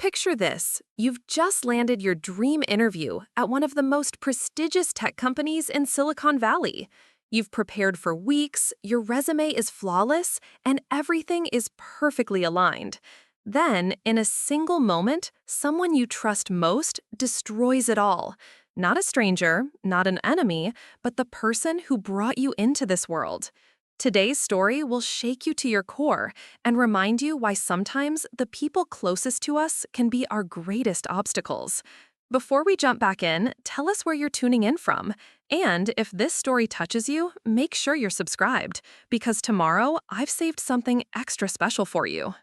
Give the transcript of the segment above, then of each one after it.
Picture this. You've just landed your dream interview at one of the most prestigious tech companies in Silicon Valley. You've prepared for weeks, your resume is flawless, and everything is perfectly aligned. Then, in a single moment, someone you trust most destroys it all. Not a stranger, not an enemy, but the person who brought you into this world. Today's story will shake you to your core and remind you why sometimes the people closest to us can be our greatest obstacles. Before we jump back in, tell us where you're tuning in from. And if this story touches you, make sure you're subscribed, because tomorrow I've saved something extra special for you.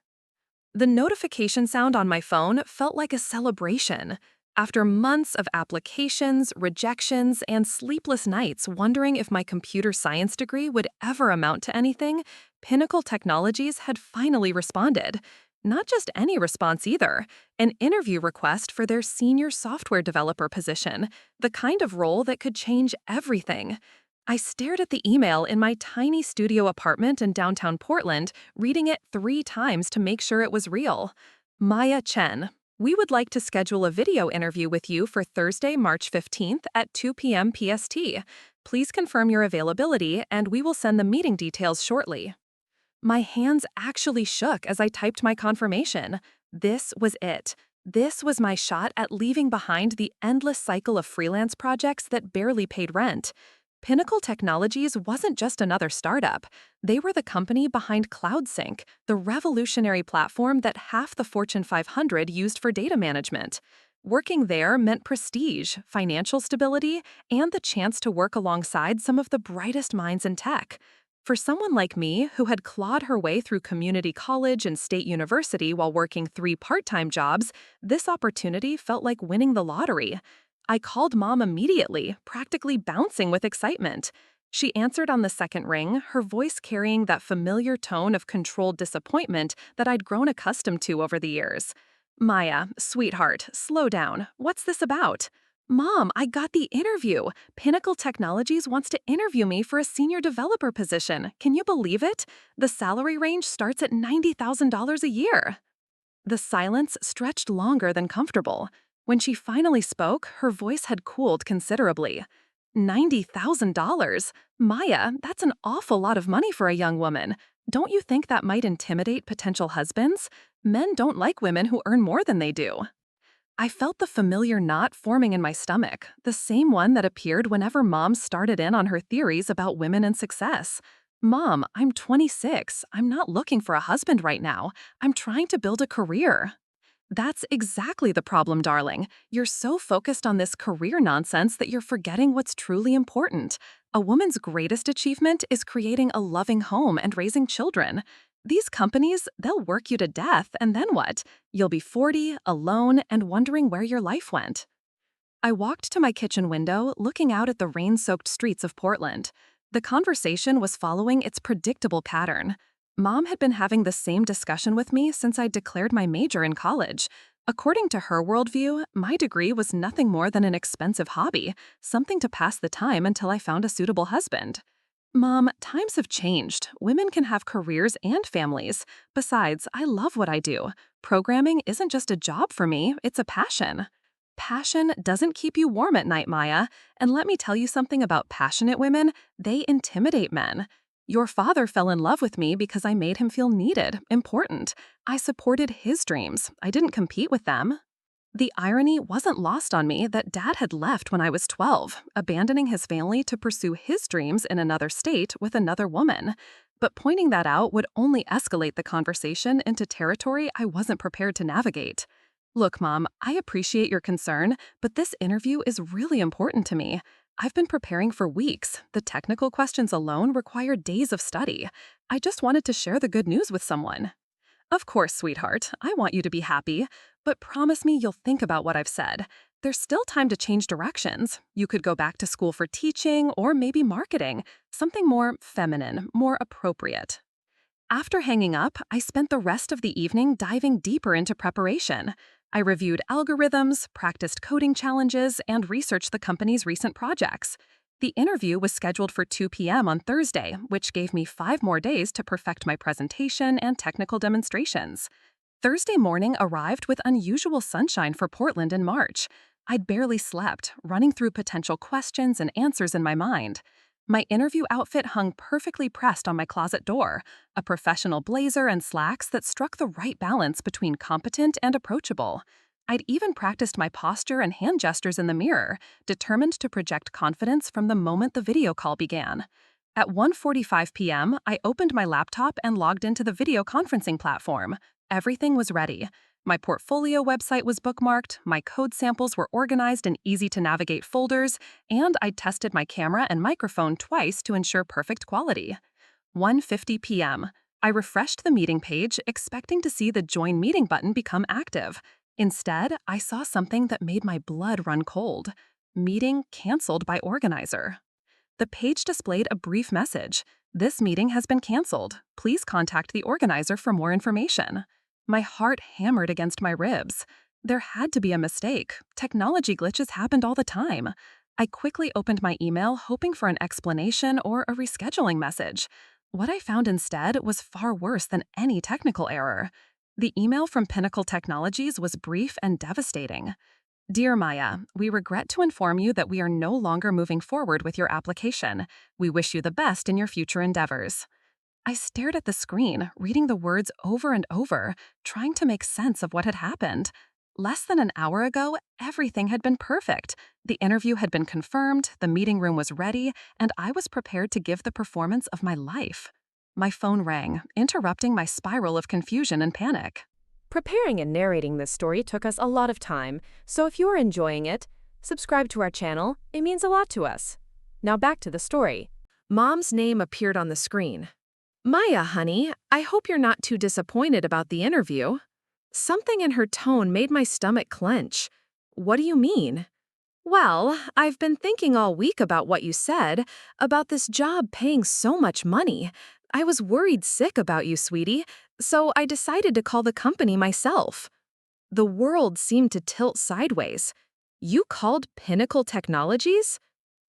The notification sound on my phone felt like a celebration. After months of applications, rejections, and sleepless nights wondering if my computer science degree would ever amount to anything, Pinnacle Technologies had finally responded. Not just any response either, an interview request for their senior software developer position, the kind of role that could change everything. I stared at the email in my tiny studio apartment in downtown Portland, reading it 3 times to make sure it was real. Maya Chen. We would like to schedule a video interview with you for Thursday, March 15th at 2 p.m. PST. Please confirm your availability, and we will send the meeting details shortly. My hands actually shook as I typed my confirmation. This was it. This was my shot at leaving behind the endless cycle of freelance projects that barely paid rent. Pinnacle Technologies wasn't just another startup. They were the company behind CloudSync, the revolutionary platform that half the Fortune 500 used for data management. Working there meant prestige, financial stability, and the chance to work alongside some of the brightest minds in tech. For someone like me, who had clawed her way through community college and state university while working 3 part-time jobs, this opportunity felt like winning the lottery. I called Mom immediately, practically bouncing with excitement. She answered on the second ring, her voice carrying that familiar tone of controlled disappointment that I'd grown accustomed to over the years. "Maya, sweetheart, slow down. What's this about?" "Mom, I got the interview. Pinnacle Technologies wants to interview me for a senior developer position. Can you believe it? The salary range starts at $90,000 a year." The silence stretched longer than comfortable. When she finally spoke, her voice had cooled considerably. $90,000? Maya, that's an awful lot of money for a young woman. Don't you think that might intimidate potential husbands? Men don't like women who earn more than they do. I felt the familiar knot forming in my stomach, the same one that appeared whenever Mom started in on her theories about women and success. "Mom, I'm 26. I'm not looking for a husband right now. I'm trying to build a career." That's exactly the problem, darling. You're so focused on this career nonsense that you're forgetting what's truly important. A woman's greatest achievement is creating a loving home and raising children. These companies, they'll work you to death, and then what? You'll be 40, alone, and wondering where your life went. I walked to my kitchen window, looking out at the rain-soaked streets of Portland. The conversation was following its predictable pattern. Mom had been having the same discussion with me since I declared my major in college. According to her worldview, my degree was nothing more than an expensive hobby, something to pass the time until I found a suitable husband. "Mom, times have changed. Women can have careers and families. Besides, I love what I do. Programming isn't just a job for me, it's a passion." Passion doesn't keep you warm at night, Maya. And let me tell you something about passionate women, they intimidate men. Your father fell in love with me because I made him feel needed, important. I supported his dreams. I didn't compete with them. The irony wasn't lost on me that Dad had left when I was 12, abandoning his family to pursue his dreams in another state with another woman. But pointing that out would only escalate the conversation into territory I wasn't prepared to navigate. "Look, Mom, I appreciate your concern, but this interview is really important to me. I've been preparing for weeks. The technical questions alone require days of study. I just wanted to share the good news with someone." "Of course, sweetheart. I want you to be happy. But promise me you'll think about what I've said. There's still time to change directions. You could go back to school for teaching or maybe marketing, something more feminine, more appropriate." After hanging up, I spent the rest of the evening diving deeper into preparation. I reviewed algorithms, practiced coding challenges, and researched the company's recent projects. The interview was scheduled for 2 p.m. on Thursday, which gave me 5 more days to perfect my presentation and technical demonstrations. Thursday morning arrived with unusual sunshine for Portland in March. I'd barely slept, running through potential questions and answers in my mind. My interview outfit hung perfectly pressed on my closet door, a professional blazer and slacks that struck the right balance between competent and approachable. I'd even practiced my posture and hand gestures in the mirror, determined to project confidence from the moment the video call began. At 1:45 p.m., I opened my laptop and logged into the video conferencing platform. Everything was ready. My portfolio website was bookmarked, my code samples were organized in easy-to-navigate folders, and I tested my camera and microphone twice to ensure perfect quality. 1:50 p.m. I refreshed the meeting page, expecting to see the Join Meeting button become active. Instead, I saw something that made my blood run cold. Meeting canceled by organizer. The page displayed a brief message. This meeting has been canceled. Please contact the organizer for more information. My heart hammered against my ribs. There had to be a mistake. Technology glitches happened all the time. I quickly opened my email, hoping for an explanation or a rescheduling message. What I found instead was far worse than any technical error. The email from Pinnacle Technologies was brief and devastating. Dear Maya, we regret to inform you that we are no longer moving forward with your application. We wish you the best in your future endeavors. I stared at the screen, reading the words over and over, trying to make sense of what had happened. Less than an hour ago, everything had been perfect. The interview had been confirmed, the meeting room was ready, and I was prepared to give the performance of my life. My phone rang, interrupting my spiral of confusion and panic. Preparing and narrating this story took us a lot of time, so if you are enjoying it, subscribe to our channel. It means a lot to us. Now back to the story. Mom's name appeared on the screen. Maya, honey, I hope you're not too disappointed about the interview. Something in her tone made my stomach clench. What do you mean? Well, I've been thinking all week about what you said, about this job paying so much money. I was worried sick about you, sweetie, so I decided to call the company myself. The world seemed to tilt sideways. You called Pinnacle Technologies?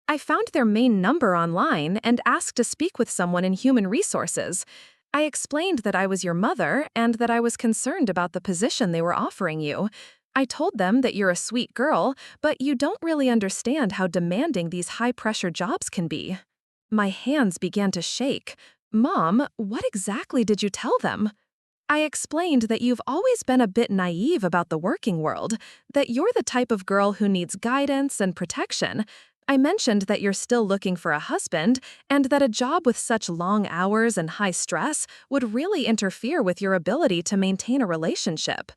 I found their main number online and asked to speak with someone in human resources. I explained that I was your mother and that I was concerned about the position they were offering you. I told them that you're a sweet girl, but you don't really understand how demanding these high-pressure jobs can be. My hands began to shake. Mom, what exactly did you tell them? I explained that you've always been a bit naive about the working world, that you're the type of girl who needs guidance and protection. I mentioned that you're still looking for a husband, and that a job with such long hours and high stress would really interfere with your ability to maintain a relationship.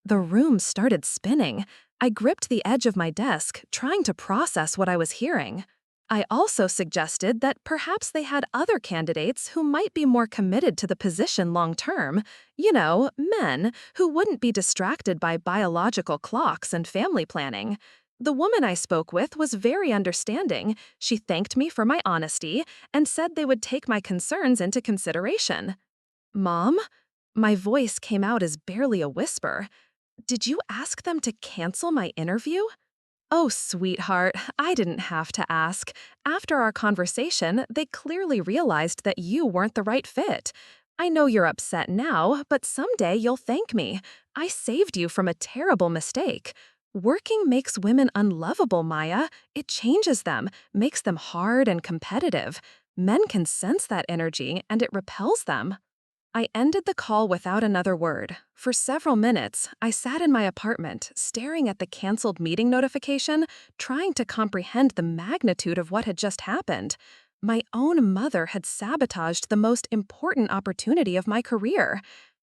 The room started spinning. I gripped the edge of my desk, trying to process what I was hearing. I also suggested that perhaps they had other candidates who might be more committed to the position long-term. You know, men who wouldn't be distracted by biological clocks and family planning. The woman I spoke with was very understanding. She thanked me for my honesty and said they would take my concerns into consideration. Mom? My voice came out as barely a whisper. Did you ask them to cancel my interview? Oh, sweetheart, I didn't have to ask. After our conversation, they clearly realized that you weren't the right fit. I know you're upset now, but someday you'll thank me. I saved you from a terrible mistake. Working makes women unlovable, Maya. It changes them, makes them hard and competitive. Men can sense that energy, and it repels them. I ended the call without another word. For several minutes, I sat in my apartment, staring at the canceled meeting notification, trying to comprehend the magnitude of what had just happened. My own mother had sabotaged the most important opportunity of my career.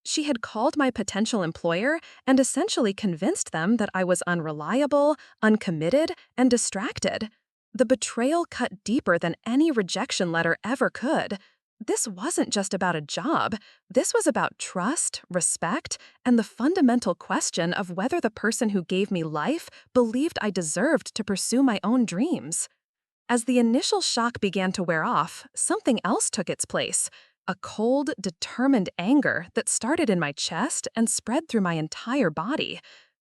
She had called my potential employer and essentially convinced them that I was unreliable, uncommitted, and distracted. The betrayal cut deeper than any rejection letter ever could. This wasn't just about a job. This was about trust, respect, and the fundamental question of whether the person who gave me life believed I deserved to pursue my own dreams. As the initial shock began to wear off, something else took its place. A cold, determined anger that started in my chest and spread through my entire body.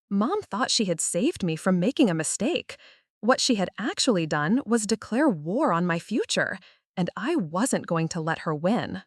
Mom thought she had saved me from making a mistake. What she had actually done was declare war on my future, and I wasn't going to let her win.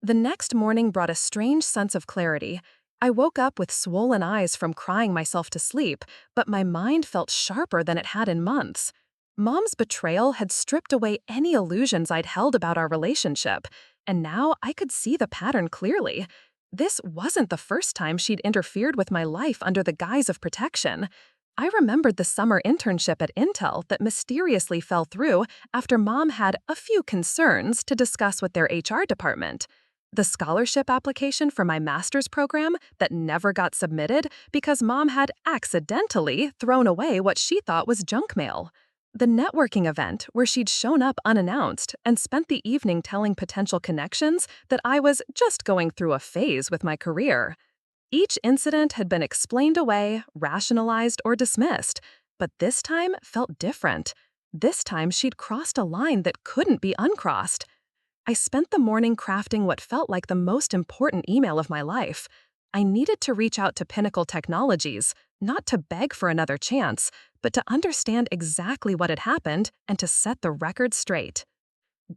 The next morning brought a strange sense of clarity. I woke up with swollen eyes from crying myself to sleep, but my mind felt sharper than it had in months. Mom's betrayal had stripped away any illusions I'd held about our relationship, and now I could see the pattern clearly. This wasn't the first time she'd interfered with my life under the guise of protection. I remembered the summer internship at Intel that mysteriously fell through after Mom had a few concerns to discuss with their HR department. The scholarship application for my master's program that never got submitted because Mom had accidentally thrown away what she thought was junk mail. The networking event where she'd shown up unannounced and spent the evening telling potential connections that I was just going through a phase with my career. Each incident had been explained away, rationalized, or dismissed, but this time felt different. This time she'd crossed a line that couldn't be uncrossed. I spent the morning crafting what felt like the most important email of my life. I needed to reach out to Pinnacle Technologies, not to beg for another chance, but to understand exactly what had happened and to set the record straight.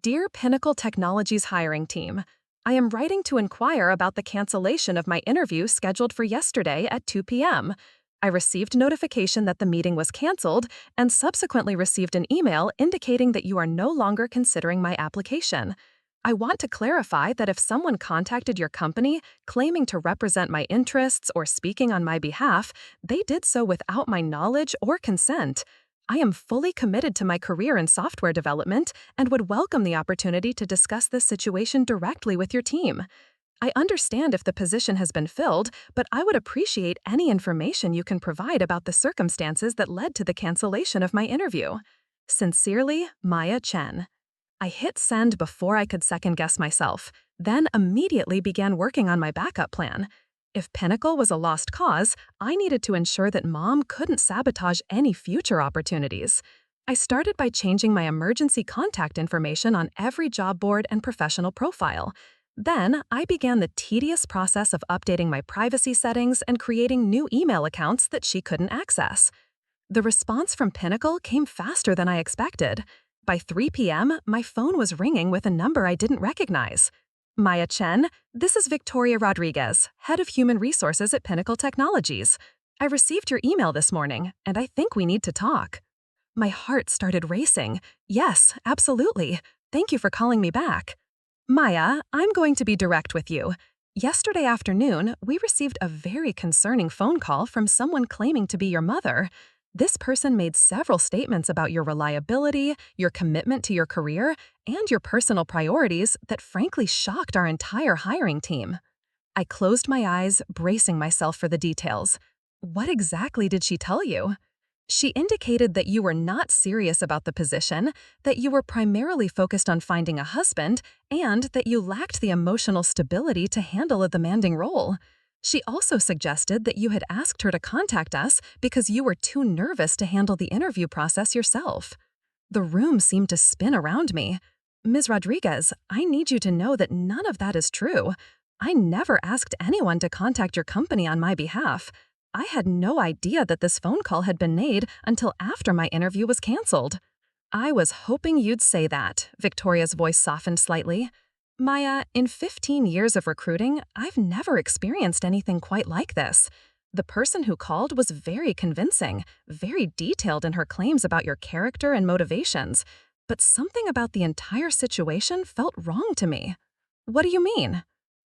Dear Pinnacle Technologies hiring team, I am writing to inquire about the cancellation of my interview scheduled for yesterday at 2 p.m. I received notification that the meeting was canceled and subsequently received an email indicating that you are no longer considering my application. I want to clarify that if someone contacted your company claiming to represent my interests or speaking on my behalf, they did so without my knowledge or consent. I am fully committed to my career in software development and would welcome the opportunity to discuss this situation directly with your team. I understand if the position has been filled, but I would appreciate any information you can provide about the circumstances that led to the cancellation of my interview. Sincerely, Maya Chen. I hit send before I could second-guess myself, then immediately began working on my backup plan. If Pinnacle was a lost cause, I needed to ensure that Mom couldn't sabotage any future opportunities. I started by changing my emergency contact information on every job board and professional profile. Then, I began the tedious process of updating my privacy settings and creating new email accounts that she couldn't access. The response from Pinnacle came faster than I expected. By 3 p.m., my phone was ringing with a number I didn't recognize. Maya Chen, this is Victoria Rodriguez, Head of Human Resources at Pinnacle Technologies. I received your email this morning, and I think we need to talk. My heart started racing. Yes, absolutely. Thank you for calling me back. Maya, I'm going to be direct with you. Yesterday afternoon, we received a very concerning phone call from someone claiming to be your mother. This person made several statements about your reliability, your commitment to your career, and your personal priorities that frankly shocked our entire hiring team. I closed my eyes, bracing myself for the details. What exactly did she tell you? She indicated that you were not serious about the position, that you were primarily focused on finding a husband, and that you lacked the emotional stability to handle a demanding role. She also suggested that you had asked her to contact us because you were too nervous to handle the interview process yourself. The room seemed to spin around me. Ms. Rodriguez, I need you to know that none of that is true. I never asked anyone to contact your company on my behalf. I had no idea that this phone call had been made until after my interview was canceled. I was hoping you'd say that, Victoria's voice softened slightly. Maya, in 15 years of recruiting, I've never experienced anything quite like this. The person who called was very convincing, very detailed in her claims about your character and motivations, but something about the entire situation felt wrong to me. What do you mean?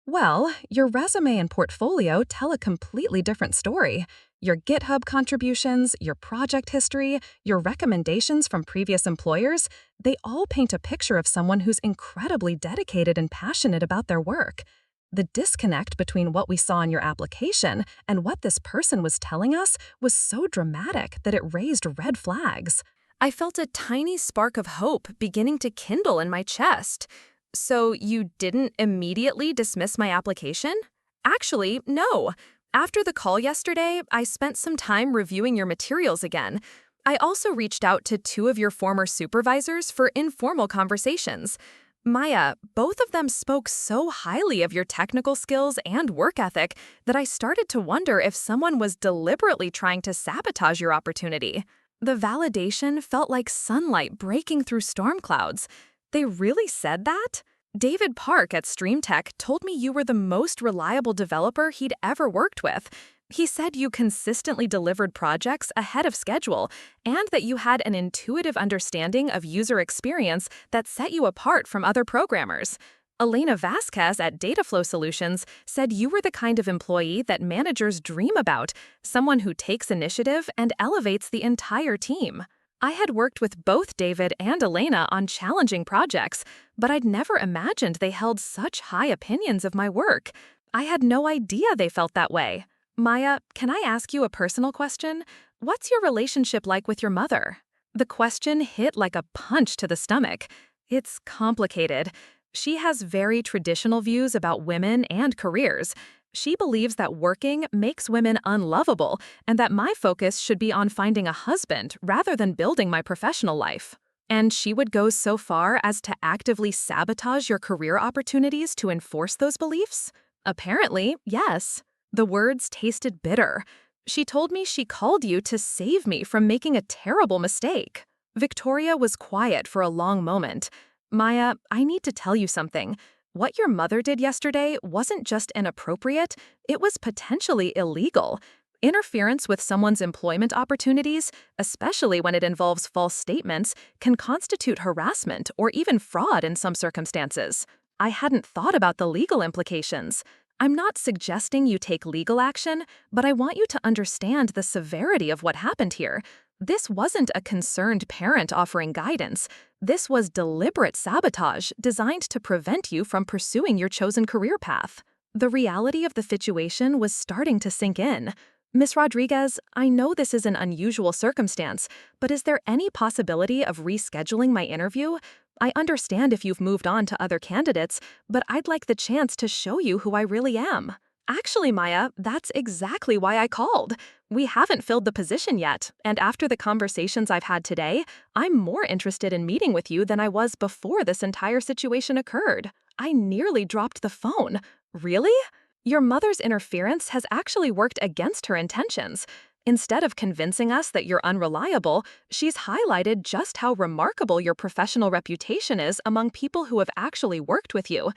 Well, your resume and portfolio tell a completely different story. Your GitHub contributions, your project history, your recommendations from previous employers, they all paint a picture of someone who's incredibly dedicated and passionate about their work. The disconnect between what we saw in your application and what this person was telling us was so dramatic that it raised red flags. I felt a tiny spark of hope beginning to kindle in my chest. So you didn't immediately dismiss my application? Actually, no. After the call yesterday, I spent some time reviewing your materials again. I also reached out to 2 of your former supervisors for informal conversations. Maya, both of them spoke so highly of your technical skills and work ethic that I started to wonder if someone was deliberately trying to sabotage your opportunity. The validation felt like sunlight breaking through storm clouds. They really said that? David Park at StreamTech told me you were the most reliable developer he'd ever worked with. He said you consistently delivered projects ahead of schedule and that you had an intuitive understanding of user experience that set you apart from other programmers. Elena Vasquez at Dataflow Solutions said you were the kind of employee that managers dream about, someone who takes initiative and elevates the entire team. I had worked with both David and Elena on challenging projects, but I'd never imagined they held such high opinions of my work. I had no idea they felt that way. Maya, can I ask you a personal question? What's your relationship like with your mother? The question hit like a punch to the stomach. It's complicated. She has very traditional views about women and careers. She believes that working makes women unlovable and that my focus should be on finding a husband rather than building my professional life. And she would go so far as to actively sabotage your career opportunities to enforce those beliefs? Apparently, yes. The words tasted bitter. She told me she called you to save me from making a terrible mistake. Victoria was quiet for a long moment. Maya, I need to tell you something. What your mother did yesterday wasn't just inappropriate, it was potentially illegal. Interference with someone's employment opportunities, especially when it involves false statements, can constitute harassment or even fraud in some circumstances. I hadn't thought about the legal implications. I'm not suggesting you take legal action, but I want you to understand the severity of what happened here. This wasn't a concerned parent offering guidance. This was deliberate sabotage designed to prevent you from pursuing your chosen career path. The reality of the situation was starting to sink in. Ms. Rodriguez, I know this is an unusual circumstance, but is there any possibility of rescheduling my interview? I understand if you've moved on to other candidates, but I'd like the chance to show you who I really am. Actually, Maya, that's exactly why I called. We haven't filled the position yet, and after the conversations I've had today, I'm more interested in meeting with you than I was before this entire situation occurred. I nearly dropped the phone. Really? Your mother's interference has actually worked against her intentions. Instead of convincing us that you're unreliable, she's highlighted just how remarkable your professional reputation is among people who have actually worked with you.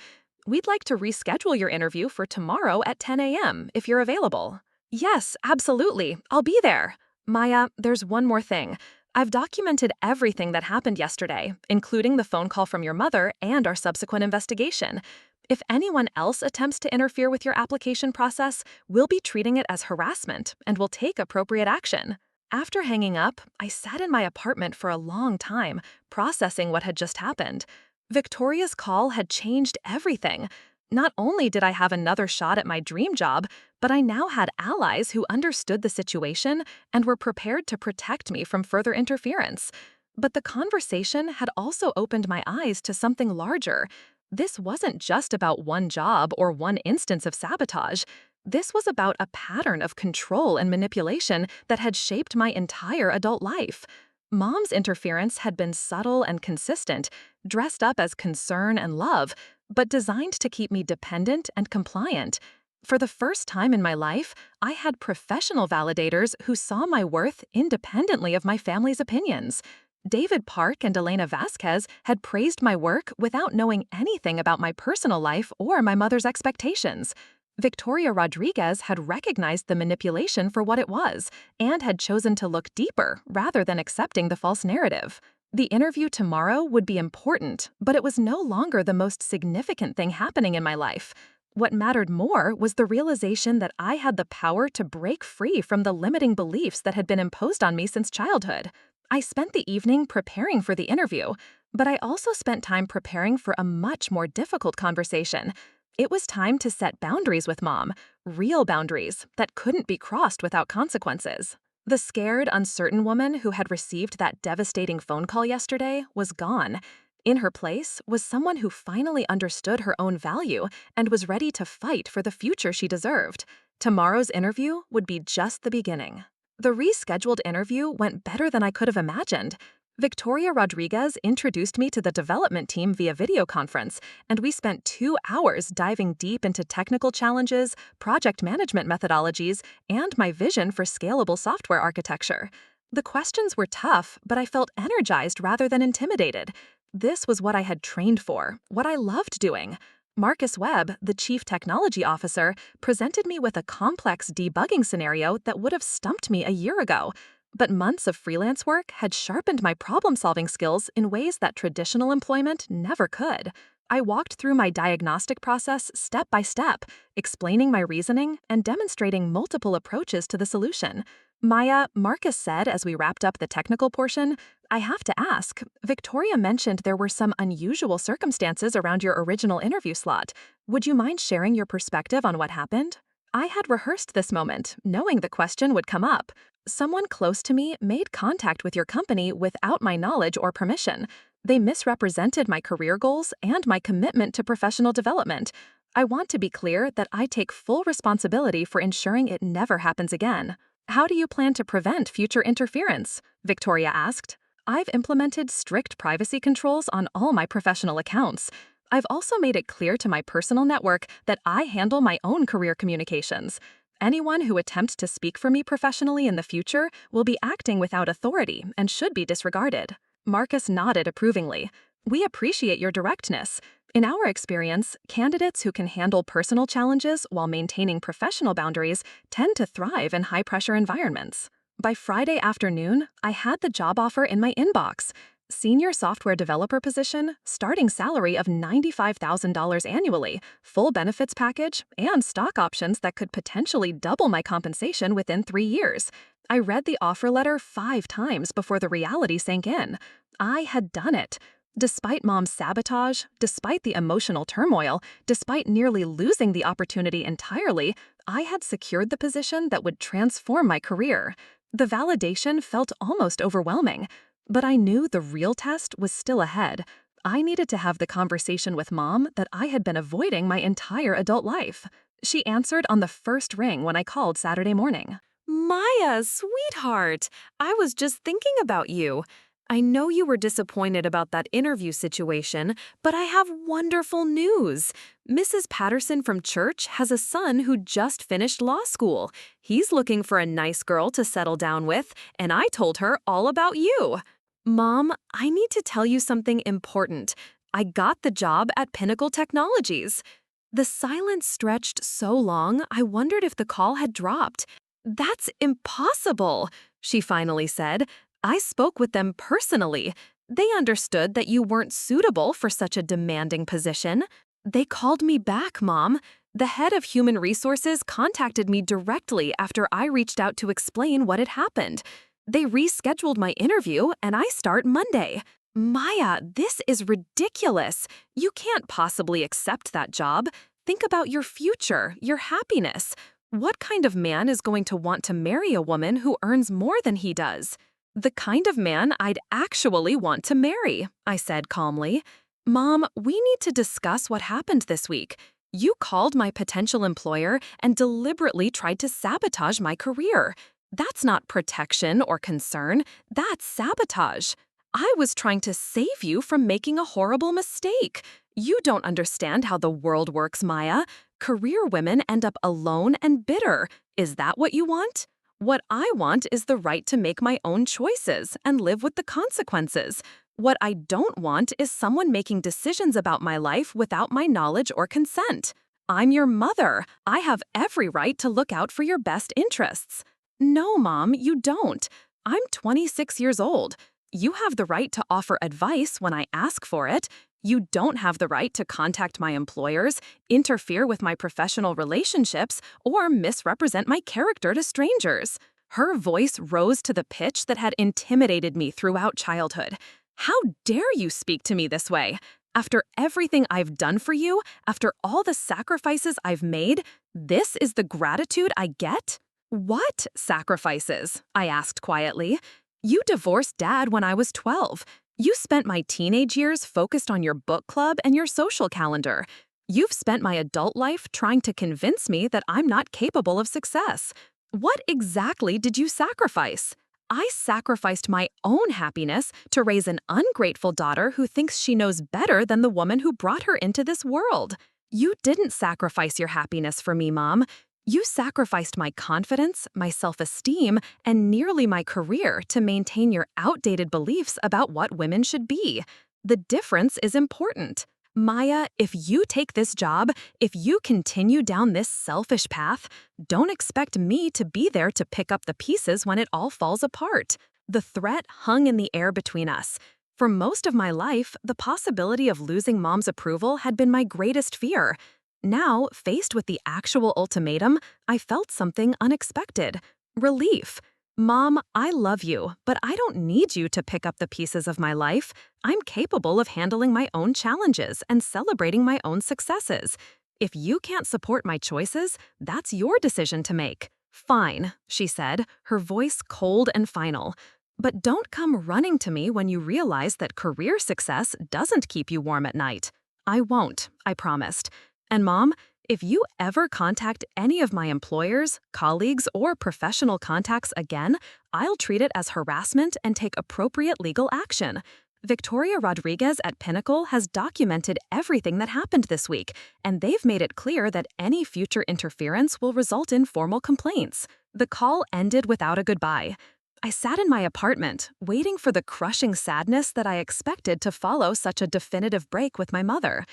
We'd like to reschedule your interview for tomorrow at 10 a.m. if you're available. Yes, absolutely. I'll be there. Maya, there's one more thing. I've documented everything that happened yesterday, including the phone call from your mother and our subsequent investigation. If anyone else attempts to interfere with your application process, we'll be treating it as harassment and will take appropriate action. After hanging up, I sat in my apartment for a long time, processing what had just happened. Victoria's call had changed everything. Not only did I have another shot at my dream job, but I now had allies who understood the situation and were prepared to protect me from further interference. But the conversation had also opened my eyes to something larger. This wasn't just about one job or one instance of sabotage. This was about a pattern of control and manipulation that had shaped my entire adult life. Mom's interference had been subtle and consistent, dressed up as concern and love, but designed to keep me dependent and compliant. For the first time in my life, I had professional validators who saw my worth independently of my family's opinions. David Park and Elena Vasquez had praised my work without knowing anything about my personal life or my mother's expectations. Victoria Rodriguez had recognized the manipulation for what it was and had chosen to look deeper rather than accepting the false narrative. The interview tomorrow would be important, but it was no longer the most significant thing happening in my life. What mattered more was the realization that I had the power to break free from the limiting beliefs that had been imposed on me since childhood. I spent the evening preparing for the interview, but I also spent time preparing for a much more difficult conversation. It was time to set boundaries with Mom, real boundaries that couldn't be crossed without consequences. The scared, uncertain woman who had received that devastating phone call yesterday was gone. In her place was someone who finally understood her own value and was ready to fight for the future she deserved. Tomorrow's interview would be just the beginning. The rescheduled interview went better than I could have imagined. Victoria Rodriguez introduced me to the development team via video conference, and we spent 2 hours diving deep into technical challenges, project management methodologies, and my vision for scalable software architecture. The questions were tough, but I felt energized rather than intimidated. This was what I had trained for, what I loved doing. Marcus Webb, the chief technology officer, presented me with a complex debugging scenario that would have stumped me a year ago. But months of freelance work had sharpened my problem-solving skills in ways that traditional employment never could. I walked through my diagnostic process step by step, explaining my reasoning and demonstrating multiple approaches to the solution. Maya, Marcus said as we wrapped up the technical portion, I have to ask, Victoria mentioned there were some unusual circumstances around your original interview slot. Would you mind sharing your perspective on what happened? I had rehearsed this moment, knowing the question would come up. Someone close to me made contact with your company without my knowledge or permission. They misrepresented my career goals and my commitment to professional development. I want to be clear that I take full responsibility for ensuring it never happens again. How do you plan to prevent future interference? Victoria asked. I've implemented strict privacy controls on all my professional accounts. I've also made it clear to my personal network that I handle my own career communications. Anyone who attempts to speak for me professionally in the future will be acting without authority and should be disregarded. Marcus nodded approvingly. We appreciate your directness. In our experience, candidates who can handle personal challenges while maintaining professional boundaries tend to thrive in high-pressure environments. By Friday afternoon, I had the job offer in my inbox. Senior software developer position, starting salary of $95,000 annually, full benefits package, and stock options that could potentially double my compensation within 3 years. I read the offer letter 5 times before the reality sank in. I had done it. Despite Mom's sabotage, despite the emotional turmoil, despite nearly losing the opportunity entirely, I had secured the position that would transform my career. The validation felt almost overwhelming, but I knew the real test was still ahead. I needed to have the conversation with Mom that I had been avoiding my entire adult life. She answered on the first ring when I called Saturday morning. Maya, sweetheart, I was just thinking about you. I know you were disappointed about that interview situation, but I have wonderful news. Mrs. Patterson from church has a son who just finished law school. He's looking for a nice girl to settle down with, and I told her all about you. Mom, I need to tell you something important. I got the job at Pinnacle Technologies. The silence stretched so long, I wondered if the call had dropped. That's impossible, she finally said. I spoke with them personally. They understood that you weren't suitable for such a demanding position. They called me back, Mom. The head of human resources contacted me directly after I reached out to explain what had happened. They rescheduled my interview, and I start Monday. Maya, this is ridiculous. You can't possibly accept that job. Think about your future, your happiness. What kind of man is going to want to marry a woman who earns more than he does? The kind of man I'd actually want to marry, I said calmly. Mom, we need to discuss what happened this week. You called my potential employer and deliberately tried to sabotage my career. That's not protection or concern, that's sabotage. I was trying to save you from making a horrible mistake. You don't understand how the world works, Maya. Career women end up alone and bitter. Is that what you want? What I want is the right to make my own choices and live with the consequences. What I don't want is someone making decisions about my life without my knowledge or consent. I'm your mother. I have every right to look out for your best interests. No, Mom, you don't. I'm 26 years old. You have the right to offer advice when I ask for it. You don't have the right to contact my employers, interfere with my professional relationships, or misrepresent my character to strangers. Her voice rose to the pitch that had intimidated me throughout childhood. How dare you speak to me this way? After everything I've done for you, after all the sacrifices I've made, this is the gratitude I get? What sacrifices? I asked quietly. You divorced Dad when I was 12. You spent my teenage years focused on your book club and your social calendar. You've spent my adult life trying to convince me that I'm not capable of success. What exactly did you sacrifice? I sacrificed my own happiness to raise an ungrateful daughter who thinks she knows better than the woman who brought her into this world. You didn't sacrifice your happiness for me, Mom. You sacrificed my confidence, my self-esteem, and nearly my career to maintain your outdated beliefs about what women should be. The difference is important. Maya, if you take this job, if you continue down this selfish path, don't expect me to be there to pick up the pieces when it all falls apart. The threat hung in the air between us. For most of my life, the possibility of losing Mom's approval had been my greatest fear. Now, faced with the actual ultimatum, I felt something unexpected. Relief. Mom, I love you, but I don't need you to pick up the pieces of my life. I'm capable of handling my own challenges and celebrating my own successes. If you can't support my choices, that's your decision to make. Fine, she said, her voice cold and final. But don't come running to me when you realize that career success doesn't keep you warm at night. I won't, I promised. And Mom, if you ever contact any of my employers, colleagues, or professional contacts again, I'll treat it as harassment and take appropriate legal action. Victoria Rodriguez at Pinnacle has documented everything that happened this week, and they've made it clear that any future interference will result in formal complaints. The call ended without a goodbye. I sat in my apartment, waiting for the crushing sadness that I expected to follow such a definitive break with my mother.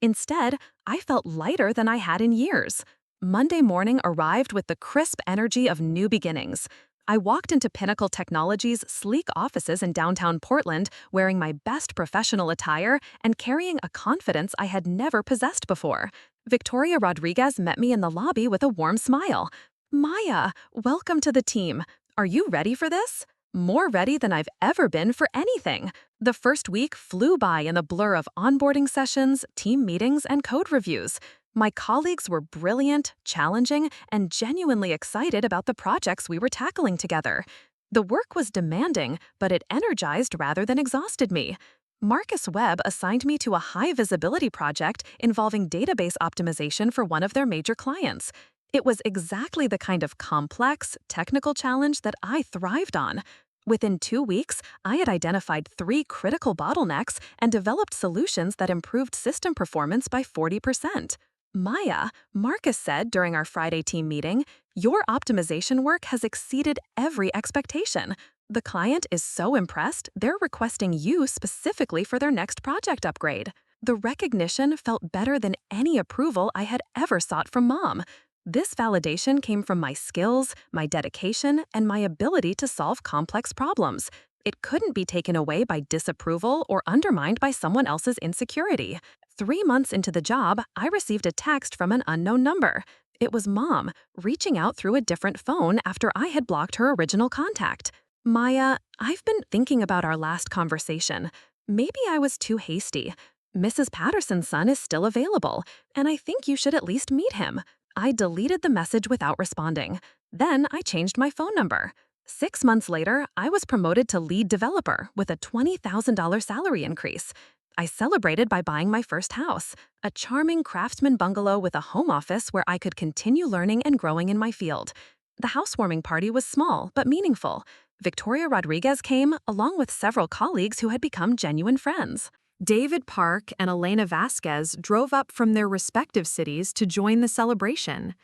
Instead, I felt lighter than I had in years. Monday morning arrived with the crisp energy of new beginnings. I walked into Pinnacle Technologies' sleek offices in downtown Portland, wearing my best professional attire and carrying a confidence I had never possessed before. Victoria Rodriguez met me in the lobby with a warm smile. "Maya, welcome to the team. Are you ready for this?" More ready than I've ever been for anything. The first week flew by in the blur of onboarding sessions, team meetings, and code reviews. My colleagues were brilliant, challenging, and genuinely excited about the projects we were tackling together. The work was demanding, but it energized rather than exhausted me. Marcus Webb assigned me to a high-visibility project involving database optimization for one of their major clients. It was exactly the kind of complex, technical challenge that I thrived on. Within 2 weeks, I had identified 3 critical bottlenecks and developed solutions that improved system performance by 40%. "Maya," Marcus said during our Friday team meeting, "your optimization work has exceeded every expectation. The client is so impressed, they're requesting you specifically for their next project upgrade." The recognition felt better than any approval I had ever sought from Mom. This validation came from my skills, my dedication, and my ability to solve complex problems. It couldn't be taken away by disapproval or undermined by someone else's insecurity. 3 months into the job, I received a text from an unknown number. It was Mom, reaching out through a different phone after I had blocked her original contact. "Maya, I've been thinking about our last conversation. Maybe I was too hasty. Mrs. Patterson's son is still available, and I think you should at least meet him." I deleted the message without responding. Then I changed my phone number. 6 months later, I was promoted to lead developer with a $20,000 salary increase. I celebrated by buying my first house, a charming craftsman bungalow with a home office where I could continue learning and growing in my field. The housewarming party was small but meaningful. Victoria Rodriguez came, along with several colleagues who had become genuine friends. David Park and Elena Vasquez drove up from their respective cities to join the celebration.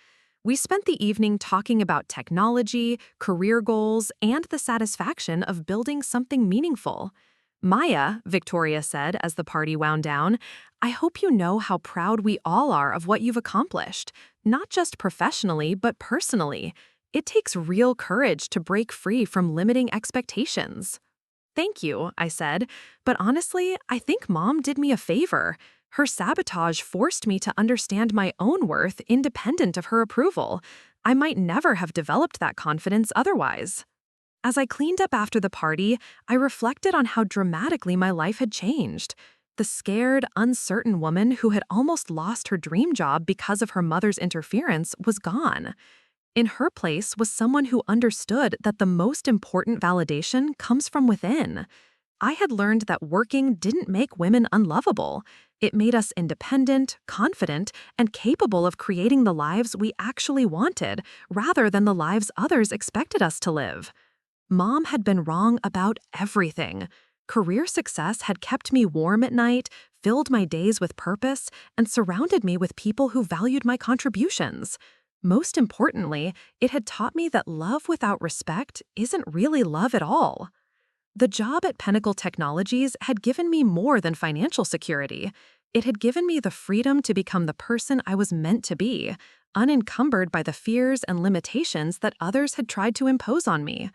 We spent the evening talking about technology, career goals, and the satisfaction of building something meaningful. "Maya," Victoria said as the party wound down, "I hope you know how proud we all are of what you've accomplished, not just professionally, but personally. It takes real courage to break free from limiting expectations." "Thank you," I said, "but honestly, I think Mom did me a favor. Her sabotage forced me to understand my own worth independent of her approval. I might never have developed that confidence otherwise." As I cleaned up after the party, I reflected on how dramatically my life had changed. The scared, uncertain woman who had almost lost her dream job because of her mother's interference was gone. In her place was someone who understood that the most important validation comes from within. I had learned that working didn't make women unlovable. It made us independent, confident, and capable of creating the lives we actually wanted, rather than the lives others expected us to live. Mom had been wrong about everything. Career success had kept me warm at night, filled my days with purpose, and surrounded me with people who valued my contributions. Most importantly, it had taught me that love without respect isn't really love at all. The job at Pinnacle Technologies had given me more than financial security. It had given me the freedom to become the person I was meant to be, unencumbered by the fears and limitations that others had tried to impose on me.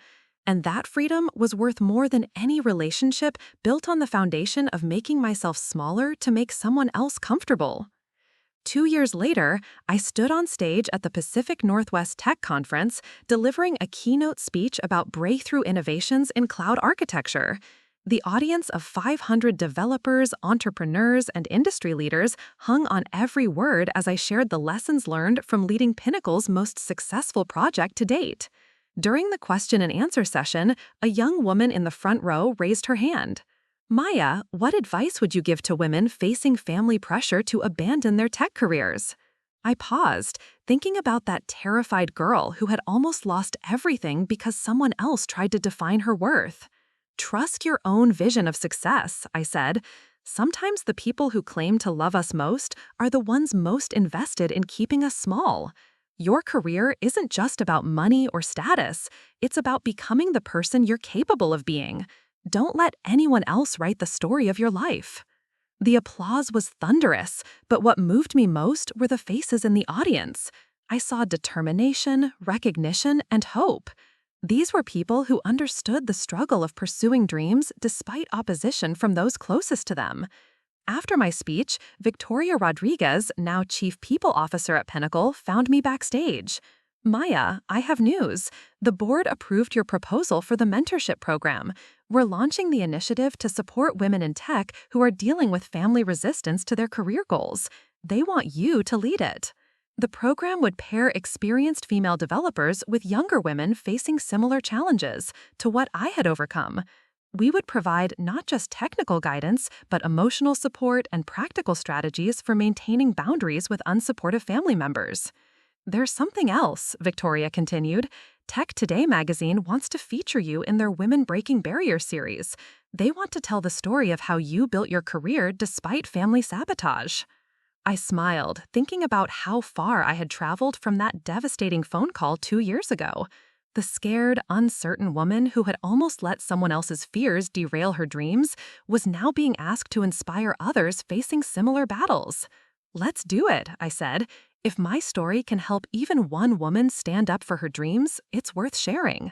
And that freedom was worth more than any relationship built on the foundation of making myself smaller to make someone else comfortable. 2 years later, I stood on stage at the Pacific Northwest Tech Conference, delivering a keynote speech about breakthrough innovations in cloud architecture. The audience of 500 developers, entrepreneurs, and industry leaders hung on every word as I shared the lessons learned from leading Pinnacle's most successful project to date. During the question and answer session, a young woman in the front row raised her hand. Maya, what advice would you give to women facing family pressure to abandon their tech careers? I paused, thinking about that terrified girl who had almost lost everything because someone else tried to define her worth. Trust your own vision of success, I said. Sometimes the people who claim to love us most are the ones most invested in keeping us small. Your career isn't just about money or status, it's about becoming the person you're capable of being. Don't let anyone else write the story of your life. The applause was thunderous, but what moved me most were the faces in the audience. I saw determination, recognition, and hope. These were people who understood the struggle of pursuing dreams despite opposition from those closest to them. After my speech, Victoria Rodriguez, now Chief People Officer at Pinnacle, found me backstage. Maya, I have news. The board approved your proposal for the mentorship program. We're launching the initiative to support women in tech who are dealing with family resistance to their career goals. They want you to lead it. The program would pair experienced female developers with younger women facing similar challenges to what I had overcome. We would provide not just technical guidance, but emotional support and practical strategies for maintaining boundaries with unsupportive family members. There's something else, Victoria continued. Tech Today magazine wants to feature you in their Women Breaking Barriers series. They want to tell the story of how you built your career despite family sabotage. I smiled, thinking about how far I had traveled from that devastating phone call 2 years ago. The scared, uncertain woman who had almost let someone else's fears derail her dreams was now being asked to inspire others facing similar battles. Let's do it, I said. If my story can help even one woman stand up for her dreams, it's worth sharing.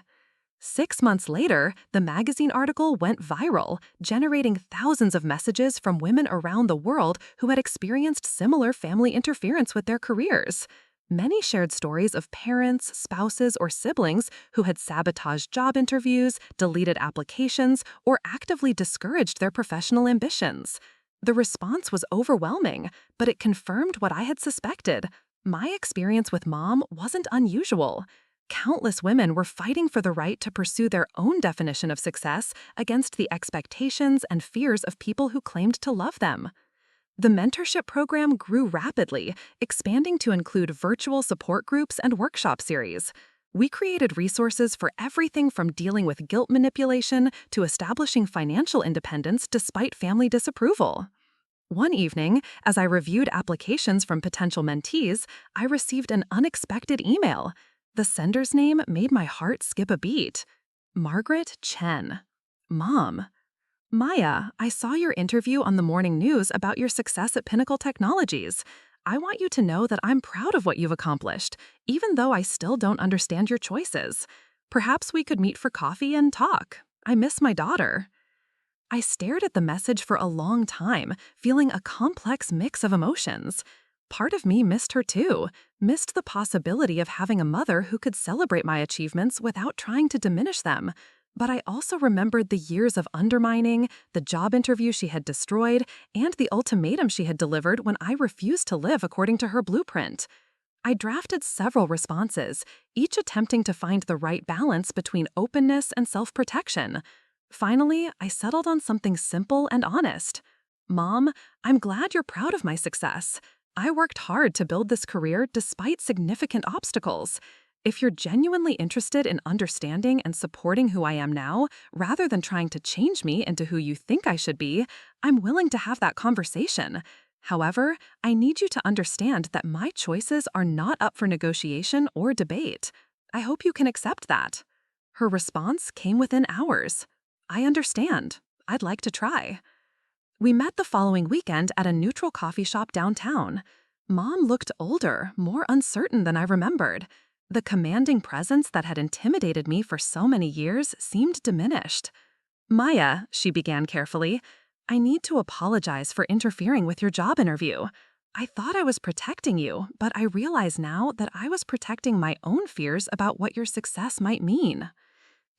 6 months later, the magazine article went viral, generating thousands of messages from women around the world who had experienced similar family interference with their careers. Many shared stories of parents, spouses, or siblings who had sabotaged job interviews, deleted applications, or actively discouraged their professional ambitions. The response was overwhelming, but it confirmed what I had suspected. My experience with Mom wasn't unusual. Countless women were fighting for the right to pursue their own definition of success against the expectations and fears of people who claimed to love them. The mentorship program grew rapidly, expanding to include virtual support groups and workshop series. We created resources for everything from dealing with guilt manipulation to establishing financial independence despite family disapproval. One evening, as I reviewed applications from potential mentees, I received an unexpected email. The sender's name made my heart skip a beat. Margaret Chen. Mom. Maya, I saw your interview on the morning news about your success at Pinnacle Technologies. I want you to know that I'm proud of what you've accomplished, even though I still don't understand your choices. Perhaps we could meet for coffee and talk. I miss my daughter. I stared at the message for a long time, feeling a complex mix of emotions. Part of me missed her too, missed the possibility of having a mother who could celebrate my achievements without trying to diminish them. But I also remembered the years of undermining, the job interview she had destroyed, and the ultimatum she had delivered when I refused to live according to her blueprint. I drafted several responses, each attempting to find the right balance between openness and self-protection. Finally, I settled on something simple and honest. Mom, I'm glad you're proud of my success. I worked hard to build this career despite significant obstacles. If you're genuinely interested in understanding and supporting who I am now, rather than trying to change me into who you think I should be, I'm willing to have that conversation. However, I need you to understand that my choices are not up for negotiation or debate. I hope you can accept that. Her response came within hours. I understand. I'd like to try. We met the following weekend at a neutral coffee shop downtown. Mom looked older, more uncertain than I remembered. The commanding presence that had intimidated me for so many years seemed diminished. Maya, she began carefully, I need to apologize for interfering with your job interview. I thought I was protecting you, but I realize now that I was protecting my own fears about what your success might mean.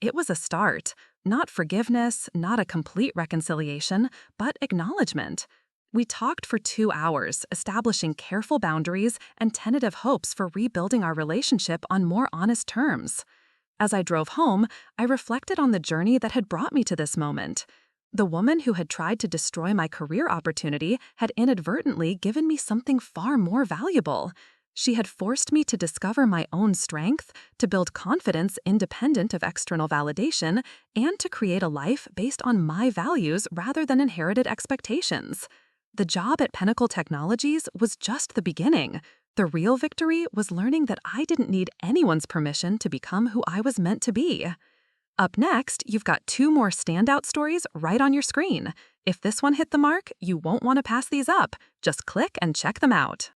It was a start, not forgiveness, not a complete reconciliation, but acknowledgement. We talked for 2 hours, establishing careful boundaries and tentative hopes for rebuilding our relationship on more honest terms. As I drove home, I reflected on the journey that had brought me to this moment. The woman who had tried to destroy my career opportunity had inadvertently given me something far more valuable. She had forced me to discover my own strength, to build confidence independent of external validation, and to create a life based on my values rather than inherited expectations. The job at Pinnacle Technologies was just the beginning. The real victory was learning that I didn't need anyone's permission to become who I was meant to be. Up next, you've got 2 more standout stories right on your screen. If this one hit the mark, you won't want to pass these up. Just click and check them out.